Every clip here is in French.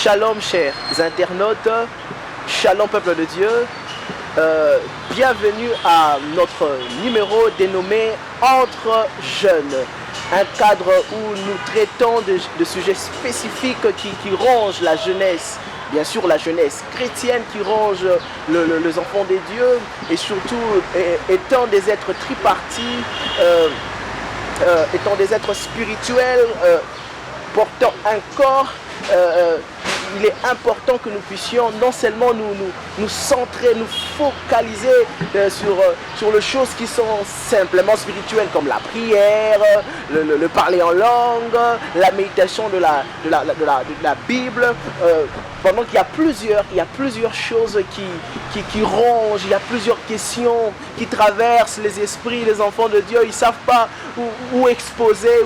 Shalom chers internautes, shalom peuple de Dieu, bienvenue à notre numéro dénommé Entre jeunes, un cadre où nous traitons de sujets spécifiques qui rongent la jeunesse, bien sûr la jeunesse chrétienne qui ronge les enfants des dieux et surtout étant des êtres tripartis, étant des êtres spirituels, portant un corps, il est important que nous puissions non seulement nous centrer, nous focaliser sur les choses qui sont simplement spirituelles comme la prière, le parler en langue, la méditation de la Bible, pendant qu'il y a plusieurs choses qui rongent, il y a plusieurs questions qui traversent les esprits, les enfants de Dieu, ils ne savent pas où exposer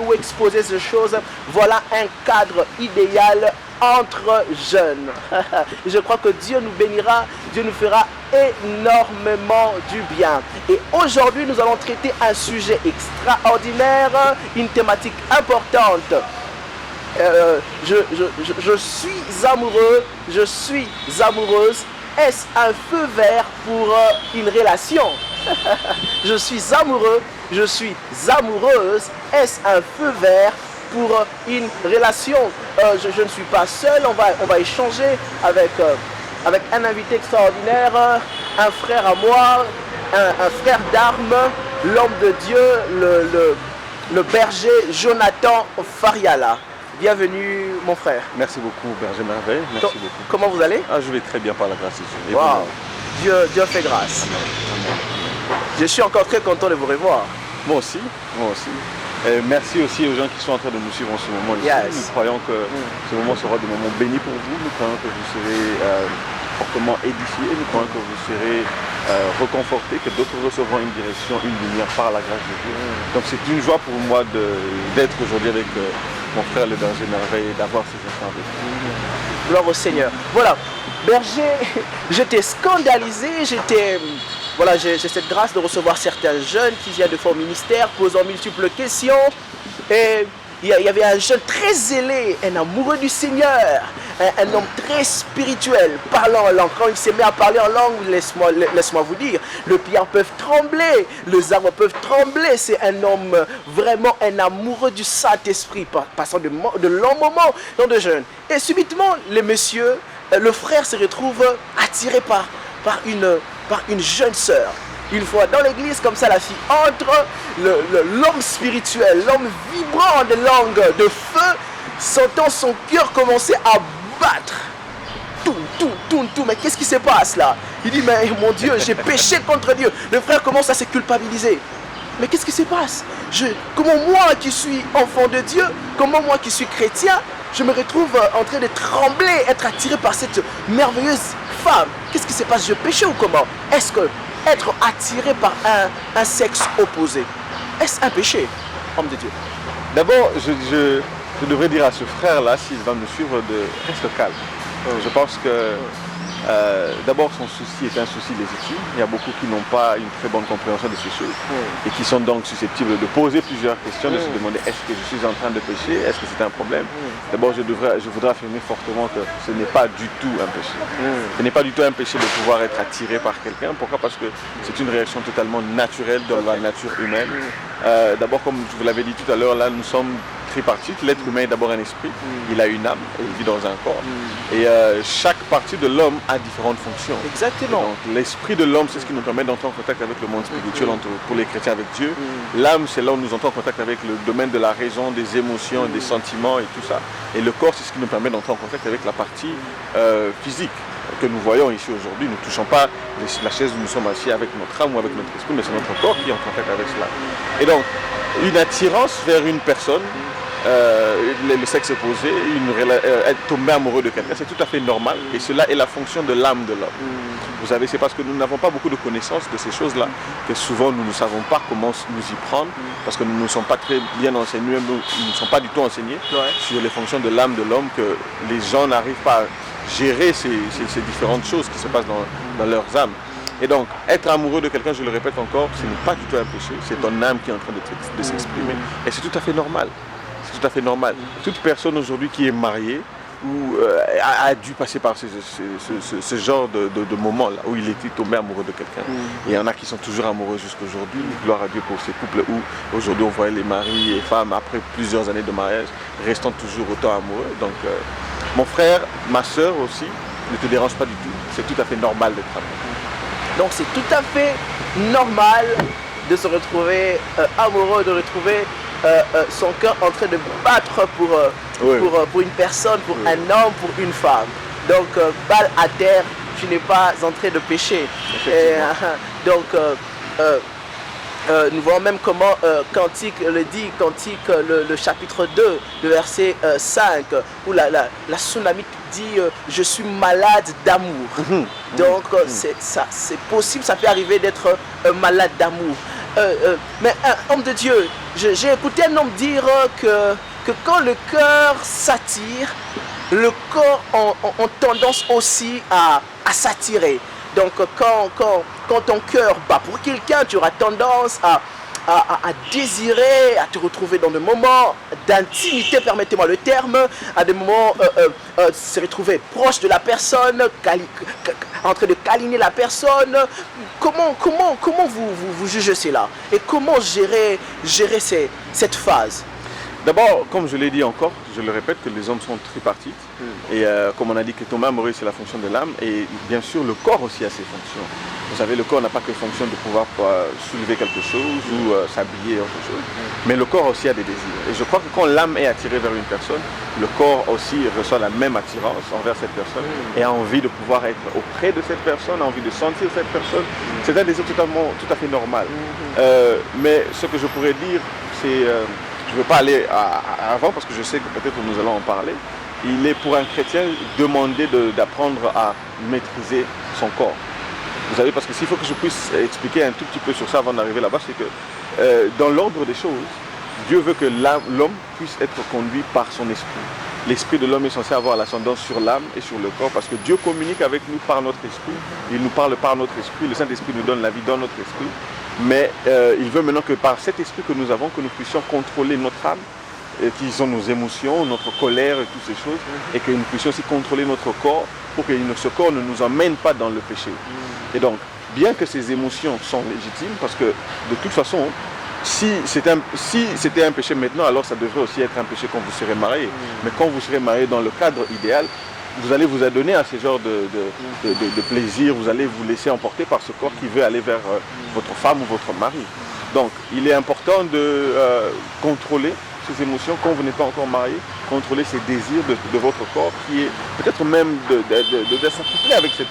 ces choses. Voilà un cadre idéal entre jeunes. Je crois que Dieu nous bénira, Dieu nous fera énormément du bien. Et aujourd'hui, nous allons traiter un sujet extraordinaire, une thématique importante. Je suis amoureux, je suis amoureuse. Est-ce un feu vert pour une relation? Je suis amoureux, je suis amoureuse. Est-ce un feu vert pour une relation? Je ne suis pas seul, on va échanger avec un invité extraordinaire, un frère à moi, un frère d'armes, l'homme de Dieu, le berger Jonathan Fariala. Bienvenue mon frère. Merci beaucoup berger merveille, merci beaucoup. Comment vous allez? Je vais très bien par la grâce de Dieu. Wow. Dieu fait grâce. Je suis encore très content de vous revoir. Moi aussi. Et merci aussi aux gens qui sont en train de nous suivre en ce moment. Yes. Nous croyons que ce moment sera des moments bénis pour vous. Nous croyons que vous serez fortement édifiés. Nous croyons que vous serez reconfortés, que d'autres recevront une direction, une lumière par la grâce de Dieu. Donc c'est une joie pour moi d'être aujourd'hui avec mon frère le berger merveille et d'avoir ces instants avec vous. Gloire au Seigneur. Voilà, berger, j'étais scandalisé, voilà, j'ai cette grâce de recevoir certains jeunes qui viennent de fort ministère, posant multiples questions. Et il y avait un jeune très zélé, un amoureux du Seigneur, un homme très spirituel, parlant en langue. Quand il s'est mis à parler en langue, laisse-moi vous dire, les pierres peuvent trembler, les arbres peuvent trembler. C'est un homme, vraiment un amoureux du Saint-Esprit, passant de longs moments dans de jeunes. Et subitement, le frère se retrouve attiré par une jeune sœur. Une fois dans l'église, comme ça la fille entre, l'homme spirituel, l'homme vibrant de langue de feu, sentant son cœur commencer à battre. Tout, mais qu'est-ce qui se passe là? Il dit, mais mon Dieu, j'ai péché contre Dieu. Le frère commence à se culpabiliser. Mais qu'est-ce qui se passe? Comment moi qui suis enfant de Dieu, comment moi qui suis chrétien, je me retrouve en train de trembler, être attiré par cette merveilleuse femme? Qu'est-ce qui se passe? Je péché ou comment? Est-ce que être attiré par un sexe opposé, est-ce un péché, homme de Dieu? D'abord, je devrais dire à ce frère-là, s'il va me suivre, de reste calme. Je pense que d'abord son souci est un souci légitime. Il y a beaucoup qui n'ont pas une très bonne compréhension de ces choses et qui sont donc susceptibles de poser plusieurs questions, de se demander est-ce que je suis en train de pécher, est-ce que c'est un problème. D'abord je voudrais affirmer fortement que ce n'est pas du tout un péché. Ce n'est pas du tout un péché de pouvoir être attiré par quelqu'un. Pourquoi? Parce que c'est une réaction totalement naturelle dans la nature humaine. D'abord, comme je vous l'avais dit tout à l'heure, là nous sommes tripartites. L'être humain est d'abord un esprit, il a une âme et il vit dans un corps. Et chaque partie de l'homme a différentes fonctions. Exactement. Donc l'esprit de l'homme, c'est ce qui nous permet d'entrer en contact avec le monde spirituel pour les chrétiens avec Dieu. L'âme, c'est là où nous entrons en contact avec le domaine de la raison, des émotions, des sentiments et tout ça. Et le corps, c'est ce qui nous permet d'entrer en contact avec la partie physique que nous voyons ici aujourd'hui. Nous ne touchons pas la chaise où nous sommes assis avec notre âme ou avec notre esprit, mais c'est notre corps qui est en contact avec cela. Et donc, une attirance vers une personne, le sexe opposé, être tombé amoureux de quelqu'un, c'est tout à fait normal et cela est la fonction de l'âme de l'homme. Vous savez, c'est parce que nous n'avons pas beaucoup de connaissances de ces choses-là que souvent nous ne savons pas comment nous y prendre parce que nous ne sommes pas très bien enseignés, nous ne sommes pas du tout enseignés sur les fonctions de l'âme de l'homme, que les gens n'arrivent pas à gérer ces différentes choses qui se passent dans leurs âmes. Et donc, être amoureux de quelqu'un, je le répète encore, ce n'est pas du tout un péché, c'est ton âme qui est en train de s'exprimer. Et c'est tout à fait normal. C'est tout à fait normal. Toute personne aujourd'hui qui est mariée a dû passer par ce genre de moment-là, où il était tombé amoureux de quelqu'un. Et il y en a qui sont toujours amoureux jusqu'à aujourd'hui. Gloire à Dieu pour ces couples où aujourd'hui on voit les maris et femmes, après plusieurs années de mariage, restant toujours autant amoureux. Donc mon frère, ma soeur aussi, ne te dérange pas du tout. C'est tout à fait normal d'être amoureux. Donc c'est tout à fait normal de se retrouver amoureux, de retrouver son cœur en train de battre pour une personne, pour un homme, pour une femme. Donc balle à terre, tu n'es pas en train de pécher. Donc nous voyons même comment Cantique le dit, Cantique le chapitre 2, le verset 5, où la Sunamite dit je suis malade d'amour. Donc c'est possible, ça peut arriver d'être malade d'amour. Mais un homme de Dieu, j'ai écouté un homme dire que quand le cœur s'attire, le corps a tendance aussi à s'attirer. Donc quand ton cœur bat pour quelqu'un, tu auras tendance à désirer, à te retrouver dans des moments d'intimité, permettez-moi le terme, à des moments se retrouver proche de la personne, en train de câliner la personne. Comment vous jugez cela? Et comment gérer cette phase? D'abord, comme je l'ai dit encore, je le répète, que les hommes sont tripartites. Et comme on a dit que tomber amoureux, c'est la fonction de l'âme. Et bien sûr, le corps aussi a ses fonctions. Vous savez, le corps n'a pas que fonction de pouvoir soulever quelque chose ou s'habiller autre chose. Mais le corps aussi a des désirs. Et je crois que quand l'âme est attirée vers une personne, le corps aussi reçoit la même attirance envers cette personne et a envie de pouvoir être auprès de cette personne, a envie de sentir cette personne. C'est un désir tout à fait normal. Mais ce que je pourrais dire, c'est... je ne veux pas aller avant parce que je sais que peut-être nous allons en parler. Il est pour un chrétien demandé d'apprendre à maîtriser son corps. Vous savez, parce que s'il faut que je puisse expliquer un tout petit peu sur ça avant d'arriver là-bas, c'est que dans l'ordre des choses, Dieu veut que l'homme puisse être conduit par son esprit. L'esprit de l'homme est censé avoir l'ascendance sur l'âme et sur le corps parce que Dieu communique avec nous par notre esprit. Il nous parle par notre esprit. Le Saint-Esprit nous donne la vie dans notre esprit. Mais il veut maintenant que par cet esprit que nous avons, que nous puissions contrôler notre âme, qui sont nos émotions, notre colère et toutes ces choses, et que nous puissions aussi contrôler notre corps pour que ce corps ne nous emmène pas dans le péché. Et donc, bien que ces émotions sont légitimes, parce que de toute façon, si c'était un péché maintenant, alors ça devrait aussi être un péché quand vous serez marié. Mais quand vous serez marié dans le cadre idéal, vous allez vous adonner à ce genre de plaisir, vous allez vous laisser emporter par ce corps qui veut aller vers votre femme ou votre mari. Donc, il est important de contrôler ces émotions quand vous n'êtes pas encore marié, contrôler ces désirs de votre corps qui est peut-être même de s'accoupler avec cette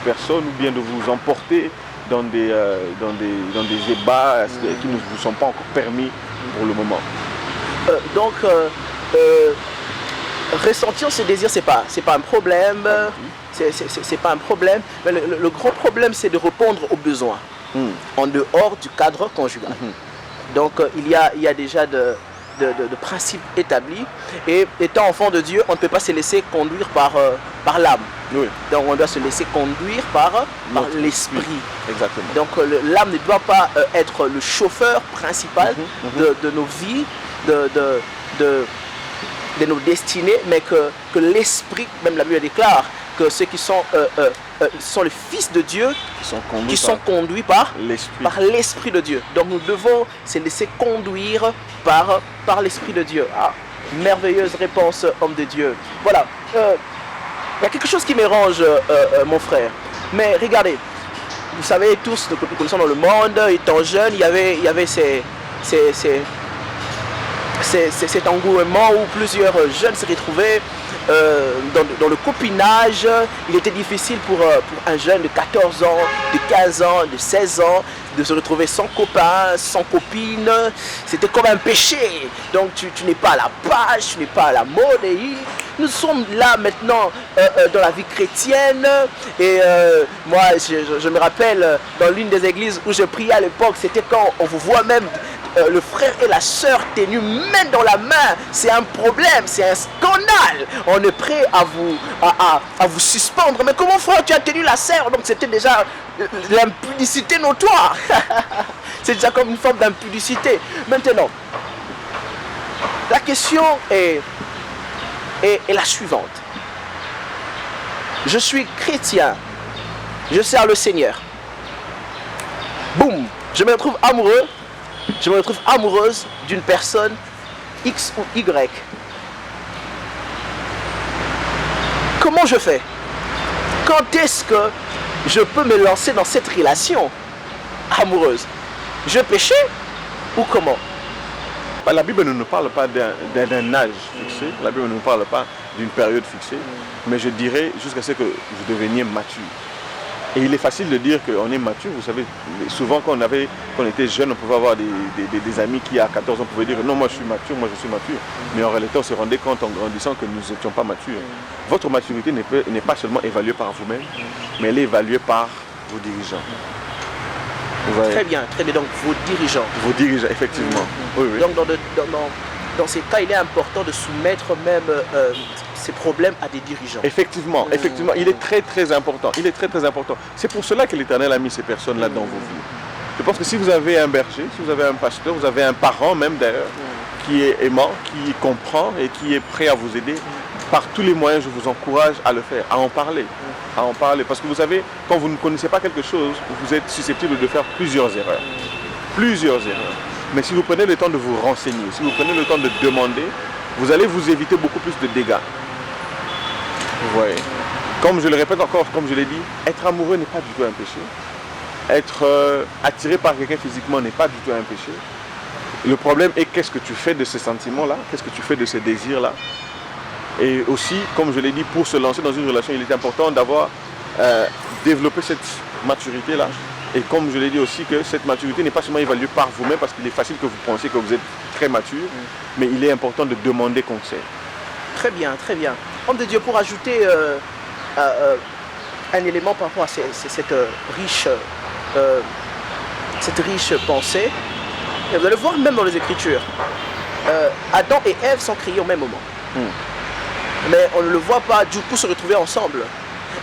personne ou bien de vous emporter dans des ébats qui ne vous sont pas encore permis pour le moment. Ressentir ces désirs, c'est pas un problème, c'est pas un problème, mais le gros problème c'est de répondre aux besoins en dehors du cadre conjugal. Donc il y a déjà de principes établis et étant enfant de Dieu, on ne peut pas se laisser conduire par l'âme. Donc on doit se laisser conduire par l'esprit. Exactement. Donc l'âme ne doit pas être le chauffeur principal de nos vies, de nos destinées, mais que l'esprit, même la Bible déclare que ceux qui sont les fils de Dieu qui sont conduits par l'esprit de Dieu. Donc nous devons se laisser conduire par l'esprit de Dieu. Ah, merveilleuse réponse, homme de Dieu. Voilà, il y a quelque chose qui mérange mon frère. Mais regardez, vous savez tous, nous sommes dans le monde, étant jeunes, il y avait cet engouement où plusieurs jeunes se retrouvaient dans le copinage. Il était difficile pour un jeune de 14 ans, de 15 ans, de 16 ans de se retrouver sans copain, sans copine. C'était comme un péché. Donc tu n'es pas à la page, tu n'es pas à la mode. Et nous sommes là maintenant dans la vie chrétienne. Et moi, je me rappelle dans l'une des églises où je priais à l'époque, c'était quand on vous voit même le frère et la sœur tenus main dans la main. C'est un problème, c'est un scandale. On est prêt à vous suspendre. Mais comment frère, tu as tenu la sœur? Donc c'était déjà l'impudicité notoire. C'est déjà comme une forme d'impudicité. Maintenant, la question est, est la suivante. Je suis chrétien, je sers le Seigneur. Boum, je me retrouve amoureux, je me retrouve amoureuse d'une personne X ou Y. Comment je fais? Quand est-ce que je peux me lancer dans cette relation amoureuse? Je péchais ou comment? La Bible ne nous parle pas d'un âge fixé, la Bible ne nous parle pas d'une période fixée, mais je dirais jusqu'à ce que vous deveniez mature. Et il est facile de dire qu'on est mature, vous savez, souvent quand on était jeune, on pouvait avoir des amis qui à 14 ans pouvaient dire non, moi je suis mature, moi je suis mature. Mais en réalité, on se rendait compte en grandissant que nous n'étions pas matures. Votre maturité n'est pas seulement évaluée par vous-même, mais elle est évaluée par vos dirigeants. Très bien, donc vos dirigeants. Vos dirigeants, effectivement. Oui, oui. Donc dans ces cas, il est important de soumettre même ces problèmes à des dirigeants. Effectivement, effectivement, il est très très important. Il est très très important. C'est pour cela que l'Éternel a mis ces personnes-là dans vos vies. Je pense que si vous avez un berger, si vous avez un pasteur, vous avez un parent même d'ailleurs, qui est aimant, qui comprend et qui est prêt à vous aider, par tous les moyens, je vous encourage à le faire, à en parler. À en parler. Parce que vous savez, quand vous ne connaissez pas quelque chose, vous êtes susceptible de faire plusieurs erreurs. Plusieurs erreurs. Mais si vous prenez le temps de vous renseigner, si vous prenez le temps de demander, vous allez vous éviter beaucoup plus de dégâts. Vous voyez. Comme je le répète encore, comme je l'ai dit, être amoureux n'est pas du tout un péché. Être attiré par quelqu'un physiquement n'est pas du tout un péché. Le problème est qu'est-ce que tu fais de ces sentiments-là, qu'est-ce que tu fais de ces désirs-là. Et aussi, comme je l'ai dit, pour se lancer dans une relation, il est important d'avoir développé cette maturité-là. Et comme je l'ai dit aussi, que cette maturité n'est pas seulement évaluée par vous-même, parce qu'il est facile que vous pensiez que vous êtes très mature, mais il est important de demander conseil. Très bien, très bien. Homme de Dieu, pour ajouter un élément par rapport à cette riche pensée, et vous allez voir même dans les Écritures, Adam et Ève sont créés au même moment. Mais on ne le voit pas du coup se retrouver ensemble.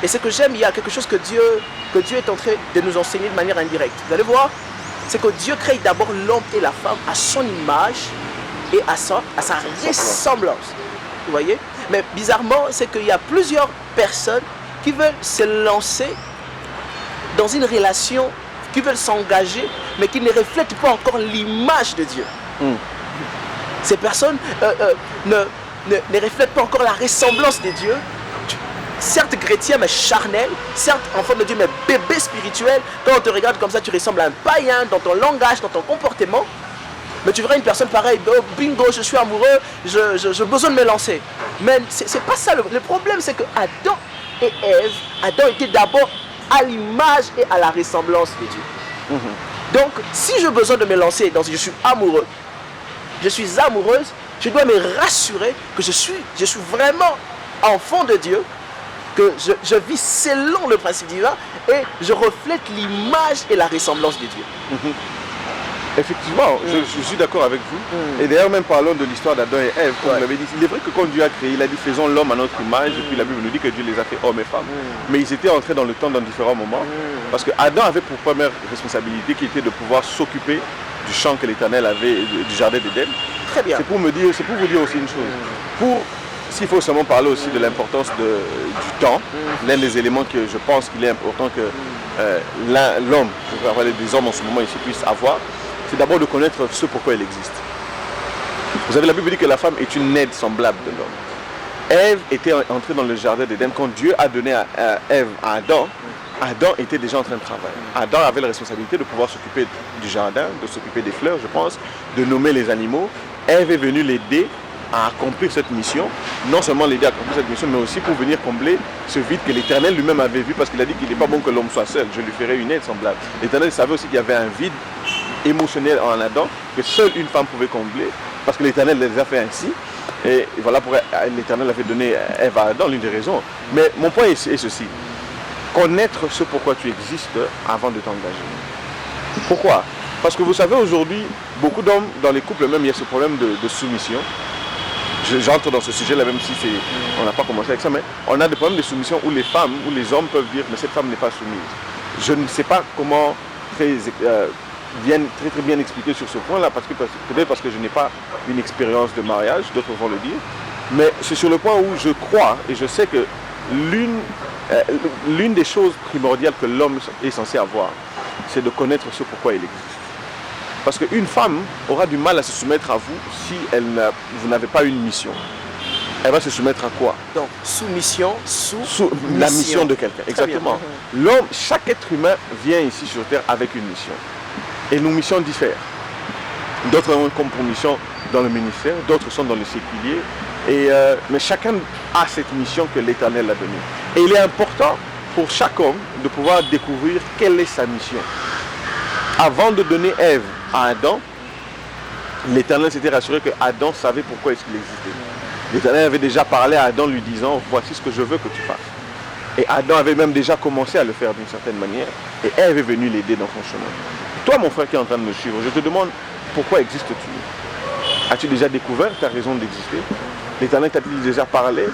Et ce que j'aime, il y a quelque chose que Dieu est en train de nous enseigner de manière indirecte. Vous allez voir, c'est que Dieu crée d'abord l'homme et la femme à son image et à sa ressemblance. Vous voyez? Mais bizarrement, c'est qu'il y a plusieurs personnes qui veulent se lancer dans une relation, qui veulent s'engager, mais qui ne reflètent pas encore l'image de Dieu. Ces personnes ne reflètent pas encore la ressemblance de Dieu. Certes chrétien, mais charnel. Certes enfant de Dieu, mais bébé spirituel. Quand on te regarde comme ça, tu ressembles à un païen dans ton langage, dans ton comportement. Mais tu verras une personne pareille, oh, bingo, je suis amoureux, j'ai besoin de me lancer. Mais c'est pas ça. Le problème, c'est que Adam et Ève, Adam était d'abord à l'image et à la ressemblance de Dieu. Donc, si j'ai besoin de me lancer dans je suis amoureux, je suis amoureuse, je dois me rassurer que je suis vraiment enfant de Dieu, que je vis selon le principe divin et je reflète l'image et la ressemblance de Dieu. Effectivement, je suis d'accord avec vous. Et d'ailleurs, même parlons de l'histoire d'Adam et Ève, comme vous l'avez dit. Il est vrai que quand Dieu a créé, il a dit faisons l'homme à notre image, et puis la Bible nous dit que Dieu les a fait hommes et femmes. Mais ils étaient entrés dans le temps dans différents moments, parce que Adam avait pour première responsabilité qui était de pouvoir s'occuper du champ que l'Éternel avait, du jardin d'Éden. Très bien. C'est pour vous dire aussi une chose. S'il faut seulement parler aussi de l'importance du temps, l'un des éléments que je pense qu'il est important que l'homme, je vais parler des hommes en ce moment ici, puisse avoir, c'est d'abord de connaître ce pourquoi elle existe. Vous savez, la Bible dit que la femme est une aide semblable de l'homme. Ève était entrée dans le jardin d'Éden. Quand Dieu a donné à Ève à Adam, Adam était déjà en train de travailler. Adam avait la responsabilité de pouvoir s'occuper du jardin, de s'occuper des fleurs, je pense, de nommer les animaux. Ève est venue l'aider à accomplir cette mission, non seulement l'aider à accomplir cette mission, mais aussi pour venir combler ce vide que l'Éternel lui-même avait vu, parce qu'il a dit qu'il n'est pas bon que l'homme soit seul, je lui ferai une aide semblable. L'Éternel savait aussi qu'il y avait un vide émotionnel en Adam, que seule une femme pouvait combler, parce que l'Éternel les a fait ainsi, et voilà pourquoi l'Éternel avait donné Ève à Adam, l'une des raisons. Mais mon point est ceci, connaître ce pourquoi tu existes avant de t'engager. Pourquoi? Parce que vous savez, aujourd'hui, beaucoup d'hommes, dans les couples même, il y a ce problème de soumission. J'entre dans ce sujet-là, même si on n'a pas commencé avec ça, mais on a des problèmes de soumission où les femmes, où les hommes peuvent dire mais cette femme n'est pas soumise. Je ne sais pas comment très bien expliquer sur ce point-là, peut-être parce que je n'ai pas une expérience de mariage, d'autres vont le dire, Mais c'est sur le point où je crois et je sais que l'une des choses primordiales que l'homme est censé avoir, c'est de connaître ce pourquoi il existe. Parce qu'une femme aura du mal à se soumettre à vous si vous n'avez pas une mission. Elle va se soumettre à quoi? Donc, soumission, sous la mission de quelqu'un. Exactement. L'homme, chaque être humain vient ici sur Terre avec une mission. Et nos missions diffèrent. D'autres ont comme pour mission dans le ministère, d'autres sont dans le séculier. Mais chacun a cette mission que l'Éternel a donnée. Et il est important pour chaque homme de pouvoir découvrir quelle est sa mission. Avant de donner Ève à Adam, l'Éternel s'était rassuré que Adam savait pourquoi est-ce qu'il existait. L'Éternel avait déjà parlé à Adam lui disant « Voici ce que je veux que tu fasses ». Et Adam avait même déjà commencé à le faire d'une certaine manière. Et Ève est venue l'aider dans son chemin. Toi, mon frère qui est en train de me suivre, je te demande pourquoi existes-tu? As-tu déjà découvert ta raison d'exister? L'Éternel t'a-t-il déjà parlé?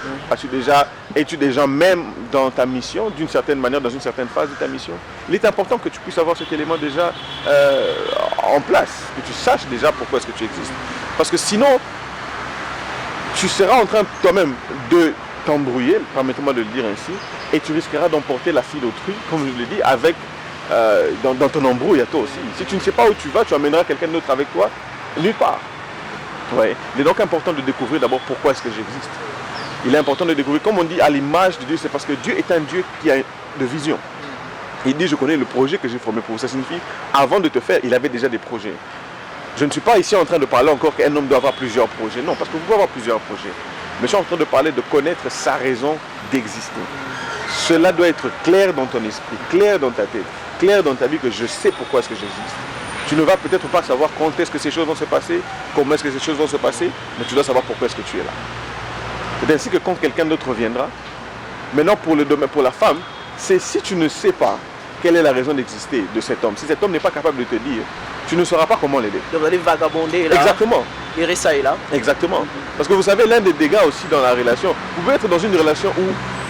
Es-tu déjà même dans ta mission, d'une certaine manière, dans une certaine phase de ta mission? Il est important que tu puisses avoir cet élément déjà en place, que tu saches déjà pourquoi est-ce que tu existes. Parce que sinon, tu seras en train toi-même de t'embrouiller, permettez-moi de le dire ainsi, et tu risqueras d'emporter la fille d'autrui, comme je l'ai dit, avec, dans ton embrouille à toi aussi. Si tu ne sais pas où tu vas, tu amèneras quelqu'un d'autre avec toi, nulle part. Ouais. Il est donc important de découvrir d'abord pourquoi est-ce que j'existe. Il est important de découvrir, comme on dit, à l'image de Dieu, c'est parce que Dieu est un Dieu qui a de vision. Il dit, je connais le projet que j'ai formé pour vous. Ça signifie, avant de te faire, il avait déjà des projets. Je ne suis pas ici en train de parler encore qu'un homme doit avoir plusieurs projets. Non, parce que vous pouvez avoir plusieurs projets. Mais je suis en train de parler de connaître sa raison d'exister. Cela doit être clair dans ton esprit, clair dans ta tête, clair dans ta vie que je sais pourquoi est-ce que j'existe. Tu ne vas peut-être pas savoir quand est-ce que ces choses vont se passer, comment est-ce que ces choses vont se passer, mais tu dois savoir pourquoi est-ce que tu es là. C'est ainsi que quand quelqu'un d'autre viendra, maintenant pour la femme, c'est si tu ne sais pas quelle est la raison d'exister de cet homme, si cet homme n'est pas capable de te dire, tu ne sauras pas comment l'aider. Donc vous allez vagabonder là. Exactement. Et ça et là. Exactement. Parce que vous savez, l'un des dégâts aussi dans la relation, vous pouvez être dans une relation où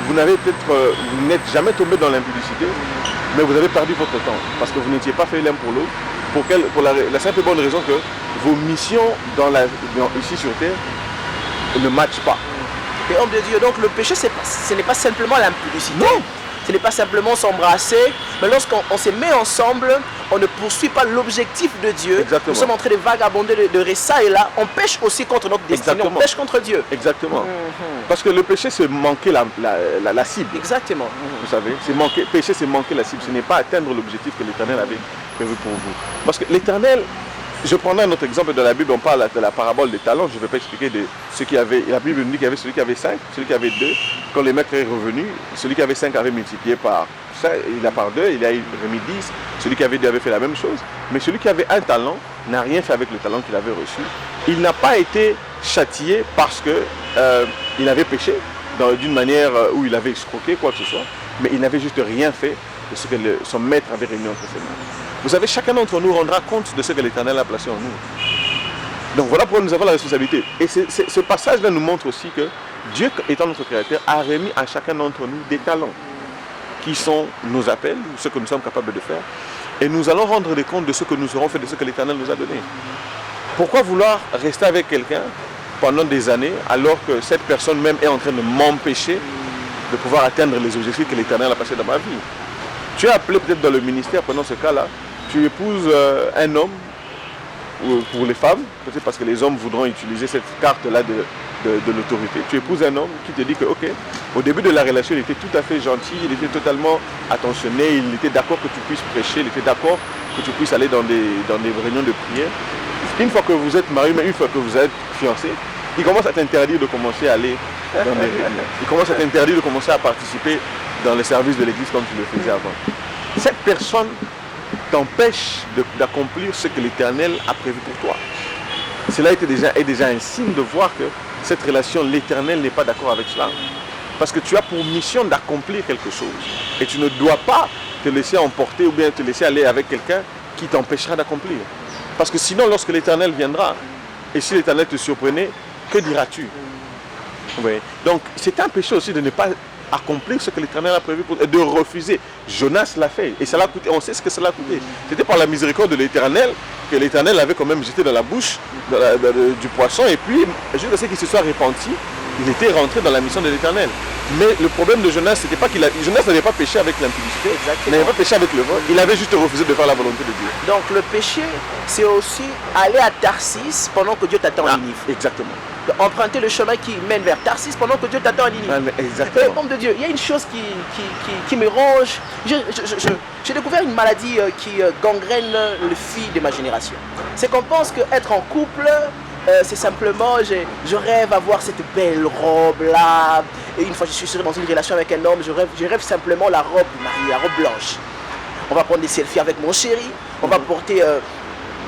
vous n'êtes jamais tombé dans l'impudicité, mais vous avez perdu votre temps parce que vous n'étiez pas fait l'un pour l'autre. Pour la simple et bonne raison que vos missions ici sur Terre ne matchent pas. Et homme de Dieu, donc le péché, ce n'est pas simplement l'impudicité. Non. Ce n'est pas simplement s'embrasser, mais lorsqu'on se met ensemble, on ne poursuit pas l'objectif de Dieu. Exactement. Nous sommes en train de vagabonder de ça et là. On pêche aussi contre notre destinée, Exactement. on pêche contre Dieu. Exactement. Parce que le péché, c'est manquer la cible. Exactement. Vous savez, péché, c'est manquer la cible. Ce n'est pas atteindre l'objectif que l'Éternel avait prévu pour vous. Parce que l'Éternel, je prendrai un autre exemple de la Bible, on parle de la parabole des talents, je ne vais pas expliquer de ceux qui avaient, la Bible nous dit qu'il y avait celui qui avait 5, celui qui avait 2, quand les maîtres est revenu, celui qui avait 5 avait multiplié par 5, il a par 2, il a remis 10, celui qui avait 2 avait fait la même chose, mais celui qui avait un talent n'a rien fait avec le talent qu'il avait reçu. Il n'a pas été châtié parce qu'il avait péché, d'une manière où il avait escroqué, quoi que ce soit, mais il n'avait juste rien fait de ce que son maître avait remis entre ses mains. Vous savez, chacun d'entre nous rendra compte de ce que l'Éternel a placé en nous. Donc voilà pourquoi nous avons la responsabilité. Et ce passage-là nous montre aussi que Dieu, étant notre Créateur, a remis à chacun d'entre nous des talents qui sont nos appels, ce que nous sommes capables de faire. Et nous allons rendre des comptes de ce que nous aurons fait, de ce que l'Éternel nous a donné. Pourquoi vouloir rester avec quelqu'un pendant des années alors que cette personne même est en train de m'empêcher de pouvoir atteindre les objectifs que l'Éternel a passés dans ma vie? Tu es appelé peut-être dans le ministère, pendant ce cas-là, tu épouses un homme, ou pour les femmes, peut-être parce que les hommes voudront utiliser cette carte-là de l'autorité. Tu épouses un homme qui te dit que, ok, au début de la relation, il était tout à fait gentil, il était totalement attentionné, il était d'accord que tu puisses prêcher, il était d'accord que tu puisses aller dans des réunions de prière. Une fois que vous êtes marié, mais une fois que vous êtes fiancé, il commence à t'interdire de commencer à aller dans des réunions. Il commence à t'interdire de commencer à participer dans les services de l'église comme tu le faisais avant. Cette personne t'empêche d'accomplir ce que l'Éternel a prévu pour toi. Cela est déjà un signe de voir que cette relation, l'Éternel n'est pas d'accord avec cela. Parce que tu as pour mission d'accomplir quelque chose. Et tu ne dois pas te laisser emporter ou bien te laisser aller avec quelqu'un qui t'empêchera d'accomplir. Parce que sinon, lorsque l'Éternel viendra, et si l'Éternel te surprenait, que diras-tu? Oui. Donc, c'est un péché aussi de ne pas accomplir ce que l'Éternel a prévu, de refuser. Jonas l'a fait et ça l'a coûté, on sait ce que cela a coûté. C'était par la miséricorde de l'Éternel que l'Éternel avait quand même jeté dans la bouche du poisson, et puis jusqu'à ce qu'il se soit repenti, Il était rentré dans la mission de l'Éternel. Mais le problème de Jonas, c'était pas Jonas n'avait pas péché avec l'impudicité, il n'avait pas péché avec le vol, il avait juste refusé de faire la volonté de Dieu. Donc le péché, c'est aussi aller à Tarsis pendant que Dieu t'attend à Ninive. Exactement. Emprunter le chemin qui mène vers Tarsis pendant que Dieu t'attend à Ninive. Exactement. Et homme de Dieu, il y a une chose qui me ronge. J'ai découvert une maladie qui gangrène les filles de ma génération. C'est qu'on pense qu'être en couple, c'est simplement, je rêve avoir cette belle robe là, et une fois que je suis dans une relation avec un homme, je rêve simplement la robe du mari, la robe blanche. On va prendre des selfies avec mon chéri, on va porter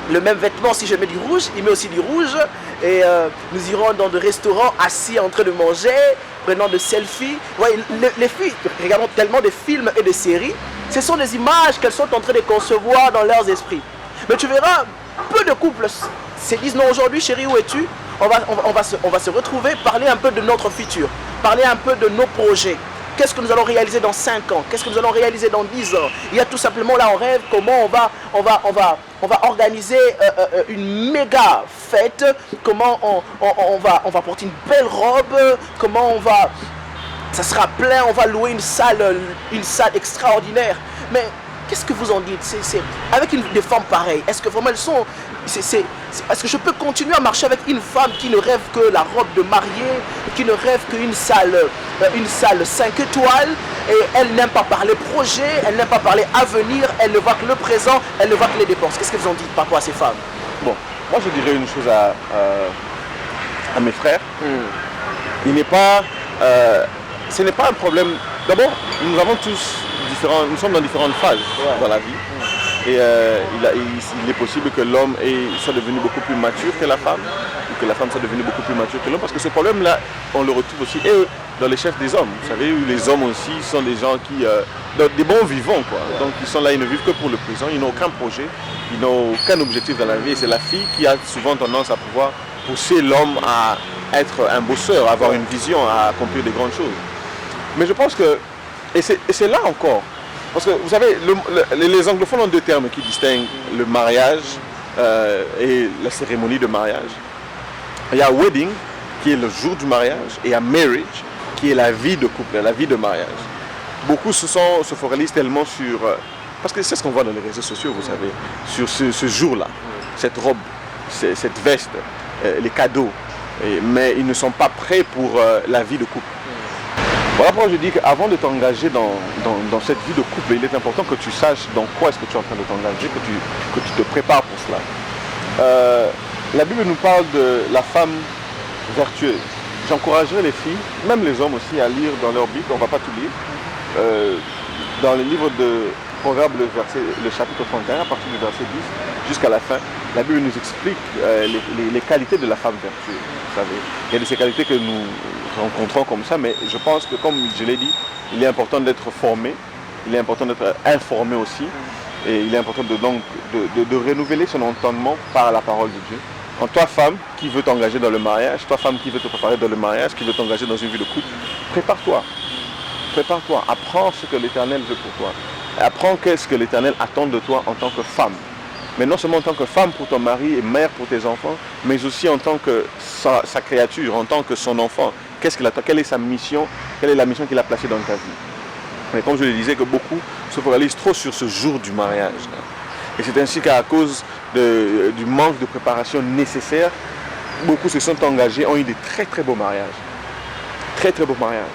le même vêtement. Si je mets du rouge, il met aussi du rouge, et nous irons dans des restaurants assis en train de manger, prenant des selfies. Ouais, les filles regardent tellement de films et de séries, ce sont des images qu'elles sont en train de concevoir dans leurs esprits. Mais tu verras, peu de couples se disent non, aujourd'hui chérie, où es-tu? On va se retrouver, parler un peu de notre futur, parler un peu de nos projets. Qu'est-ce que nous allons réaliser dans 5 ans? Qu'est-ce que nous allons réaliser dans 10 ans? Il y a tout simplement là, on rêve comment on va organiser une méga fête, comment on va porter une belle robe, comment ça sera plein, on va louer une salle extraordinaire. Mais qu'est-ce que vous en dites? Avec des femmes pareilles, est-ce que vraiment elles sont... Est-ce que je peux continuer à marcher avec une femme qui ne rêve que la robe de mariée, qui ne rêve qu'une salle 5 étoiles, et elle n'aime pas parler projet, elle n'aime pas parler avenir, elle ne voit que le présent, elle ne voit que les dépenses? Qu'est-ce que vous en dites par rapport à ces femmes? Bon, moi je dirais une chose à mes frères. Il n'est pas... ce n'est pas un problème... D'abord, nous avons tous nous sommes dans différentes phases dans la vie. Et il est possible que l'homme soit devenu beaucoup plus mature que la femme, ou que la femme soit devenue beaucoup plus mature que l'homme, parce que ce problème-là, on le retrouve aussi dans les chefs des hommes. Vous savez, les hommes aussi sont des gens qui... des bons vivants, quoi. Donc ils sont là, ils ne vivent que pour le présent, ils n'ont aucun projet, ils n'ont aucun objectif dans la vie. Et c'est la fille qui a souvent tendance à pouvoir pousser l'homme à être un bosseur, à avoir une vision, à accomplir des grandes choses. Mais je pense que... Et c'est là encore. Parce que vous savez, les anglophones ont 2 termes qui distinguent le mariage et la cérémonie de mariage. Il y a wedding, qui est le jour du mariage, et il y a marriage, qui est la vie de couple, la vie de mariage. Beaucoup se focalisent tellement sur... parce que c'est ce qu'on voit dans les réseaux sociaux, vous savez, sur ce jour-là, cette robe, cette veste, les cadeaux, mais ils ne sont pas prêts pour la vie de couple. Voilà pourquoi je dis qu'avant de t'engager dans cette vie de couple, il est important que tu saches dans quoi est-ce que tu es en train de t'engager, que tu te prépares pour cela. La Bible nous parle de la femme vertueuse. J'encouragerais les filles, même les hommes aussi, à lire dans leur Bible, on ne va pas tout lire, dans le livre de Proverbes, le chapitre 31, à partir du verset 10 jusqu'à la fin, la Bible nous explique les qualités de la femme vertueuse. Vous savez, il y a de ces qualités que nous rencontrons comme ça, mais je pense que, comme je l'ai dit, il est important d'être formé, il est important d'être informé aussi, et il est important de renouveler son entendement par la parole de Dieu. En toi, femme qui veut t'engager dans le mariage, toi, femme qui veut te préparer dans le mariage, qui veut t'engager dans une vie de couple, prépare-toi. Prépare-toi, apprends ce que l'Éternel veut pour toi. Apprends qu'est-ce que l'Éternel attend de toi en tant que femme. Mais non seulement en tant que femme pour ton mari et mère pour tes enfants, mais aussi en tant que sa créature, en tant que son enfant. Qu'est-ce qu'il attend? Quelle est sa mission? Quelle est la mission qu'il a placée dans ta vie? Mais comme je le disais, que beaucoup se focalisent trop sur ce jour du mariage. Et c'est ainsi qu'à cause du manque de préparation nécessaire, beaucoup se sont engagés, ont eu des très très beaux mariages. Très très beaux mariages.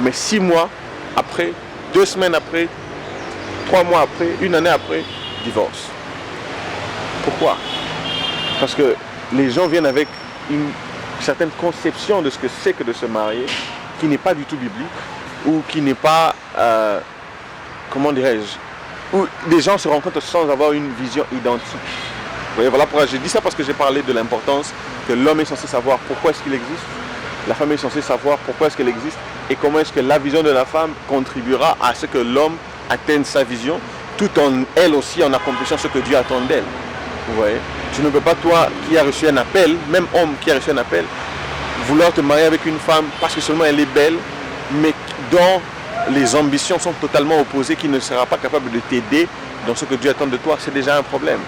Mais 6 mois après, 2 semaines après, 3 mois après, 1 année après, divorce. Pourquoi? Parce que les gens viennent avec une certaine conception de ce que c'est que de se marier, qui n'est pas du tout biblique, ou qui n'est pas, comment dirais-je, où des gens se rencontrent sans avoir une vision identique. Vous voyez, voilà pourquoi je dis ça, parce que j'ai parlé de l'importance que l'homme est censé savoir pourquoi est-ce qu'il existe, la femme est censée savoir pourquoi est-ce qu'elle existe, et comment est-ce que la vision de la femme contribuera à ce que l'homme atteigne sa vision, tout en elle aussi en accomplissant ce que Dieu attend d'elle. Vous voyez, tu ne peux pas, toi qui as reçu un appel, même homme qui a reçu un appel, vouloir te marier avec une femme parce que seulement elle est belle, mais dont les ambitions sont totalement opposées, qui ne sera pas capable de t'aider dans ce que Dieu attend de toi. C'est déjà un problème.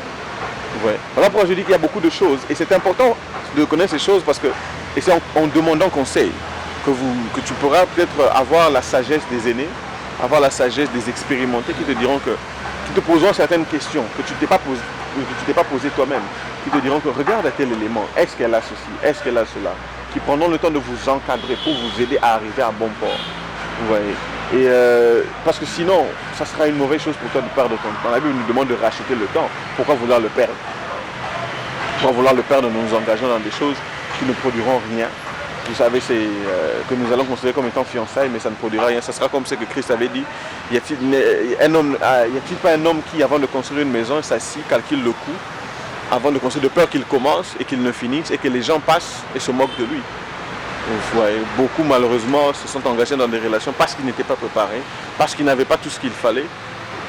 Vous voyez. Voilà pourquoi je dis qu'il y a beaucoup de choses, et c'est important de connaître ces choses, parce que, et c'est en demandant conseil. que tu pourras peut-être avoir la sagesse des aînés, avoir la sagesse des expérimentés qui te diront qui te poseront certaines questions que tu t'es pas posé toi-même, qui te diront que regarde à tel élément, est-ce qu'elle a ceci, est-ce qu'elle a cela, qui prendront le temps de vous encadrer pour vous aider à arriver à bon port. Vous voyez. Et parce que sinon, ça sera une mauvaise chose pour toi de perdre ton temps. La Bible nous demande de racheter le temps. Pourquoi vouloir le perdre? Pourquoi vouloir le perdre en nous engageant dans des choses qui ne produiront rien? Vous savez, c'est que nous allons considérer comme étant fiançailles, mais ça ne produira rien. Ça sera comme ce que Christ avait dit. Y a-t-il pas un homme qui, avant de construire une maison, s'assit, calcule le coût, avant de construire, de peur qu'il commence et qu'il ne finisse, et que les gens passent et se moquent de lui? Vous voyez, beaucoup malheureusement se sont engagés dans des relations parce qu'ils n'étaient pas préparés, parce qu'ils n'avaient pas tout ce qu'il fallait,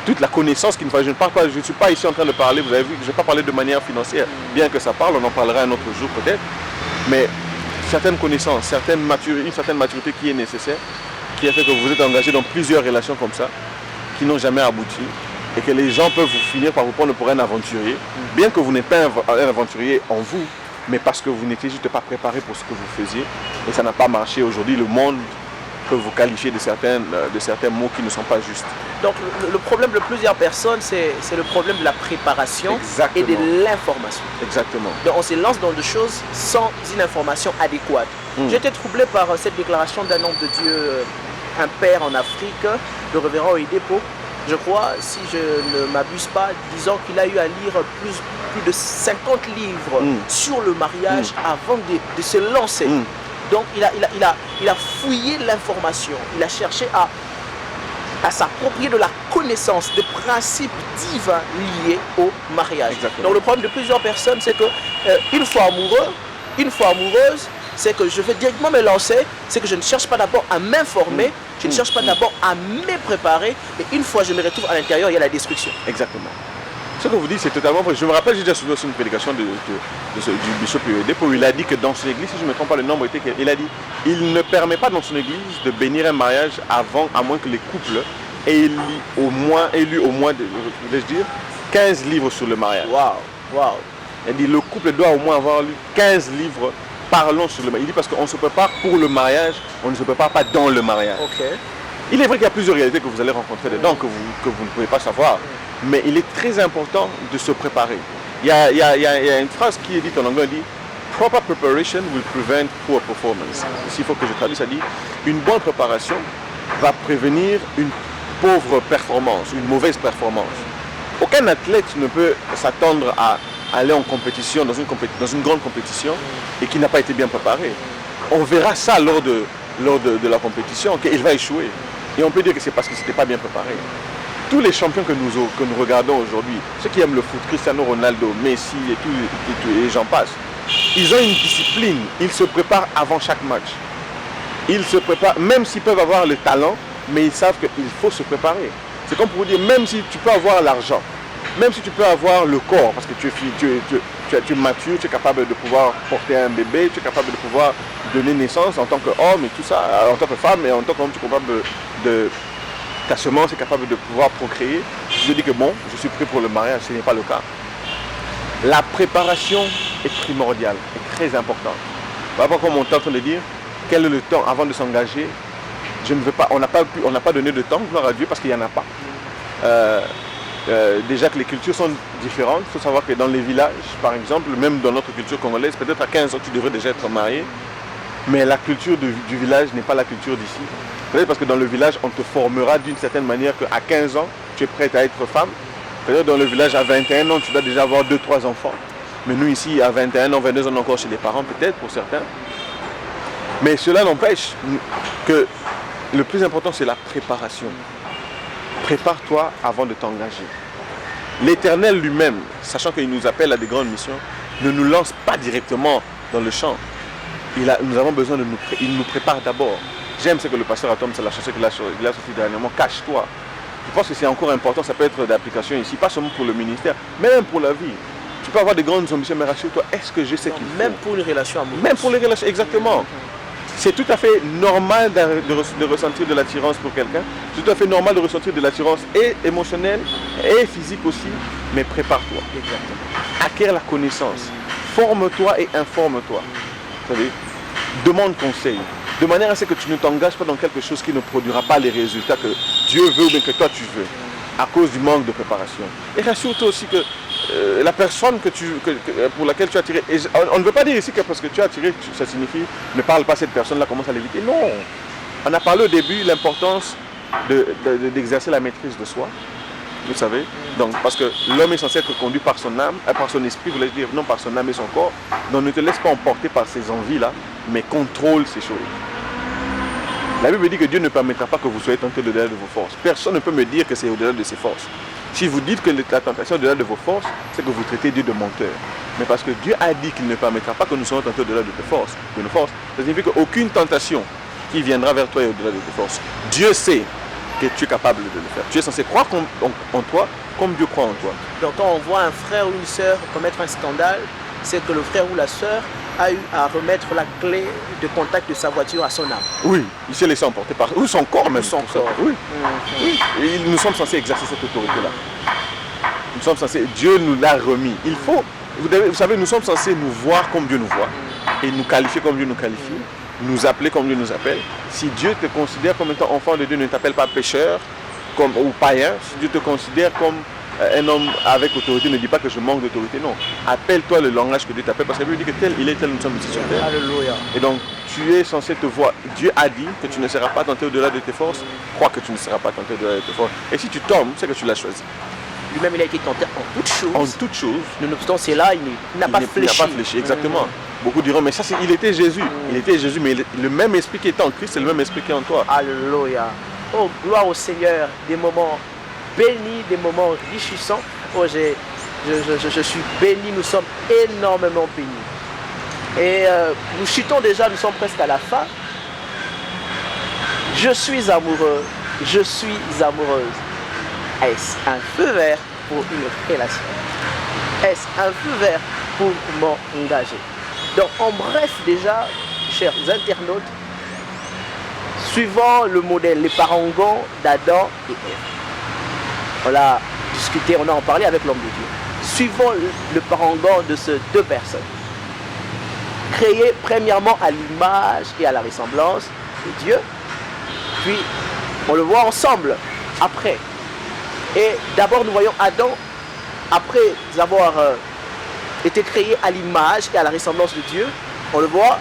toute la connaissance qu'il fallait. Je ne suis pas ici en train de parler, vous avez vu, je ne vais pas parler de manière financière, bien que ça parle, on en parlera un autre jour peut-être, mais certaines connaissances, une certaine maturité qui est nécessaire, qui a fait que vous êtes engagé dans plusieurs relations comme ça, qui n'ont jamais abouti, et que les gens peuvent vous finir par vous prendre pour un aventurier, bien que vous n'êtes pas un aventurier en vous, mais parce que vous n'étiez juste pas préparé pour ce que vous faisiez, et ça n'a pas marché. Aujourd'hui, le monde peut vous qualifier de certains mots qui ne sont pas justes. Donc le problème de plusieurs personnes, c'est le problème de la préparation. Exactement. Et de l'information. Exactement. Donc on se lance dans des choses sans une information adéquate. J'ai été troublé par cette déclaration d'un homme de Dieu, un père en Afrique, le révérend Oedipo, je crois, si je ne m'abuse pas, disant qu'il a eu à lire plus de 50 livres sur le mariage avant de se lancer. Donc il a fouillé l'information, il a cherché à s'approprier de la connaissance des principes divins liés au mariage. Exactement. Donc le problème de plusieurs personnes, c'est que une fois amoureuse, c'est que je vais directement me lancer, c'est que je ne cherche pas d'abord à m'informer, je ne cherche pas d'abord à me préparer, et une fois je me retrouve à l'intérieur, il y a la destruction. Exactement. Ce que vous dites, c'est totalement vrai. Je me rappelle, j'ai déjà suivi aussi une prédication du bishop Oedipo, où il a dit que dans son église, si je ne me trompe pas, le nombre était qu'il a dit il ne permet pas dans son église de bénir un mariage à moins que les couples aient lu au moins, vais-je dire, 15 livres sur le mariage. Waouh. Il dit le couple doit au moins avoir lu 15 livres parlant sur le mariage. Il dit parce qu'on se prépare pour le mariage, on ne se prépare pas dans le mariage. Okay. Il est vrai qu'il y a plusieurs réalités que vous allez rencontrer dedans que vous ne pouvez pas savoir. Mais il est très important de se préparer. Il y a une phrase qui est dite en anglais, dit « Proper preparation will prevent poor performance ». Ici, il faut que je traduise, ça dit « Une bonne préparation va prévenir une pauvre performance, une mauvaise performance ». Aucun athlète ne peut s'attendre à aller en compétition, dans une grande compétition, et qui n'a pas été bien préparé. On verra ça lors de la compétition, qu'il va échouer. Et on peut dire que c'est parce qu'il ne s'était pas bien préparé. Tous les champions que nous regardons aujourd'hui, ceux qui aiment le foot, Cristiano Ronaldo, Messi et j'en passe, ils ont une discipline, ils se préparent avant chaque match. Ils se préparent, même s'ils peuvent avoir le talent, mais ils savent qu'il faut se préparer. C'est comme pour vous dire, même si tu peux avoir l'argent, même si tu peux avoir le corps, parce que tu es mature, tu es capable de pouvoir porter un bébé, tu es capable de pouvoir donner naissance en tant qu'homme et tout ça, en tant que femme, et en tant qu'homme, tu es capable de ta semence est capable de pouvoir procréer. Je dis que bon, je suis prêt pour le mariage, ce n'est pas le cas. La préparation est primordiale, est très importante. Voilà pourquoi on est en train de dire, quel est le temps avant de s'engager? Je ne veux pas, on n'a pas donné de temps, gloire à Dieu, parce qu'il n'y en a pas. Déjà que les cultures sont différentes, il faut savoir que dans les villages, par exemple, même dans notre culture congolaise, peut-être à 15 ans, tu devrais déjà être marié. Mais la culture du village n'est pas la culture d'ici. Peut-être parce que dans le village, on te formera d'une certaine manière qu'à 15 ans, tu es prête à être femme. Peut-être dans le village, à 21 ans, tu dois déjà avoir 2-3 enfants. Mais nous ici, à 21 ans, 22 ans, encore chez les parents, peut-être pour certains. Mais cela n'empêche que le plus important, c'est la préparation. Prépare-toi avant de t'engager. L'Éternel lui-même, sachant qu'il nous appelle à des grandes missions, ne nous lance pas directement dans le champ. Nous avons besoin il nous prépare d'abord. J'aime ce que le pasteur Atom, c'est la chanson qu'il a sorti dernièrement, cache-toi. Je pense que c'est encore important, ça peut être d'application ici, pas seulement pour le ministère, mais même pour la vie. Tu peux avoir des grandes ambitions, mais rassure-toi, est-ce que je sais qu'il faut? Même pour les relations amoureuses. Même pour les relations, exactement. C'est tout à fait normal de ressentir de l'attirance pour quelqu'un. C'est tout à fait normal de ressentir de l'attirance et émotionnelle et physique aussi, mais prépare-toi. Exactement. Acquiert la connaissance. Forme-toi et informe-toi. Vous savez, demande conseil. de manière à ce que tu ne t'engages pas dans quelque chose qui ne produira pas les résultats que Dieu veut ou bien que toi tu veux, à cause du manque de préparation. Et rassure-toi aussi que la personne pour laquelle tu as tiré, et on ne veut pas dire ici que parce que tu as tiré, ça signifie ne parle pas à cette personne-là, commence à l'éviter. Non. On a parlé au début de l'importance d'exercer la maîtrise de soi. Vous savez, donc parce que l'homme est censé être conduit par son âme, par son esprit, vous voulez dire, non par son âme et son corps. Donc ne te laisse pas emporter par ces envies-là, mais contrôle ces choses. La Bible dit que Dieu ne permettra pas que vous soyez tentés au-delà de vos forces. Personne ne peut me dire que c'est au-delà de ses forces. Si vous dites que la tentation est au-delà de vos forces, c'est que vous traitez Dieu de menteur. Mais parce que Dieu a dit qu'il ne permettra pas que nous soyons tentés au-delà de nos forces, ça signifie qu'aucune tentation qui viendra vers toi est au-delà de tes forces. Dieu sait que tu es capable de le faire. Tu es censé croire en toi comme Dieu croit en toi. Donc quand on voit un frère ou une sœur commettre un scandale, c'est que le frère ou la sœur a eu à remettre la clé de contact de sa voiture à son âme. Oui, il s'est laissé emporter par... Ou son corps même. Son corps. Oui. Oui. Et nous sommes censés exercer cette autorité-là. Nous sommes censés... Dieu nous l'a remis. Il faut... Vous savez, nous sommes censés nous voir comme Dieu nous voit. Et nous qualifier comme Dieu nous qualifie. Nous appeler comme Dieu nous appelle. Si Dieu te considère comme étant enfant de Dieu, ne t'appelle pas pécheur ou païen. Si Dieu te considère comme un homme avec autorité, ne dis pas que je manque d'autorité, non. Appelle-toi le langage que Dieu t'appelle, parce que Dieu dit que tel il est, tel nous sommes ici sur terre. Alléluia. Et donc, tu es censé te voir. Dieu a dit que tu ne seras pas tenté au-delà de tes forces. Crois que tu ne seras pas tenté au-delà de tes forces. Et si tu tombes, c'est que tu l'as choisi. Lui-même, il a été tenté en toutes choses. En toutes choses. Nonobstant cela, il n'a pas fléchi. Il n'a pas fléchi, exactement. Beaucoup diront, mais ça, il était Jésus. Il était Jésus, mais le même esprit qui était en Christ, c'est le même esprit qui est en toi. Alléluia. Oh, gloire au Seigneur. Des moments bénis, des moments enrichissants. Oh, je suis béni, nous sommes énormément bénis. Et nous chutons déjà, nous sommes presque à la fin. Je suis amoureux, je suis amoureuse. Est-ce un feu vert pour une relation? Est-ce un feu vert pour m'engager? Donc en bref déjà, chers internautes, suivant le modèle, les parangons d'Adam et Ève. On l'a discuté, on a en parlé avec l'homme de Dieu. Suivant le parangon de ces deux personnes. Créés premièrement à l'image et à la ressemblance de Dieu. Puis on le voit ensemble après. Et d'abord nous voyons Adam, après avoir été créé à l'image et à la ressemblance de Dieu, on le voit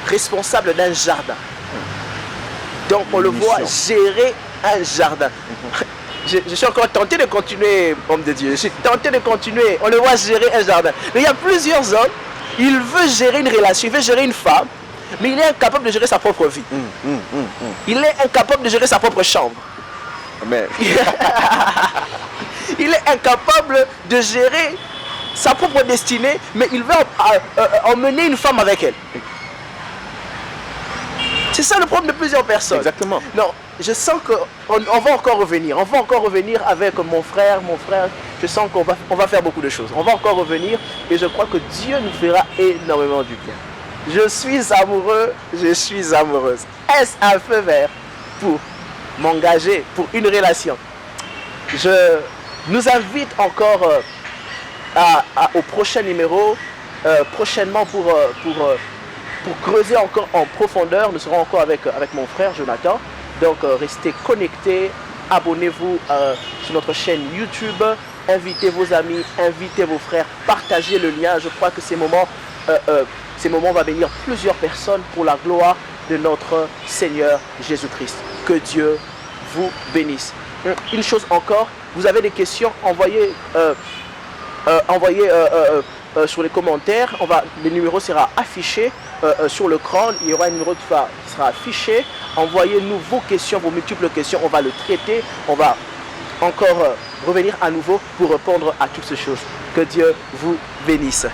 responsable d'un jardin. Donc on le voit gérer un jardin. Je suis encore tenté de continuer, homme de Dieu. Je suis tenté de continuer. On le voit gérer un jardin. Mais il y a plusieurs hommes, il veut gérer une relation, il veut gérer une femme, mais il est incapable de gérer sa propre vie. Il est incapable de gérer sa propre chambre. Mais... il est incapable de gérer sa propre destinée, mais il veut emmener une femme avec elle. C'est ça le problème de plusieurs personnes. Exactement. Non, je sens qu'on va encore revenir. On va encore revenir avec mon frère. Je sens qu'on va faire beaucoup de choses. On va encore revenir et je crois que Dieu nous fera énormément du bien. Je suis amoureux, je suis amoureuse. Est-ce un feu vert pour m'engager pour une relation? Je nous invite encore au prochain numéro, prochainement pour creuser encore en profondeur. Nous serons encore avec mon frère Jonathan. Donc restez connectés, abonnez-vous sur notre chaîne YouTube, invitez vos amis, invitez vos frères, partagez le lien. Je crois que ces moments vont bénir plusieurs personnes pour la gloire de notre Seigneur Jésus-Christ. Que Dieu vous bénisse. Une chose encore, vous avez des questions, envoyez sur les commentaires. Le numéro sera affiché sur l'écran. Il y aura un numéro qui sera affiché. Envoyez-nous vos questions, vos multiples questions. On va le traiter. On va encore revenir à nouveau pour répondre à toutes ces choses. Que Dieu vous bénisse.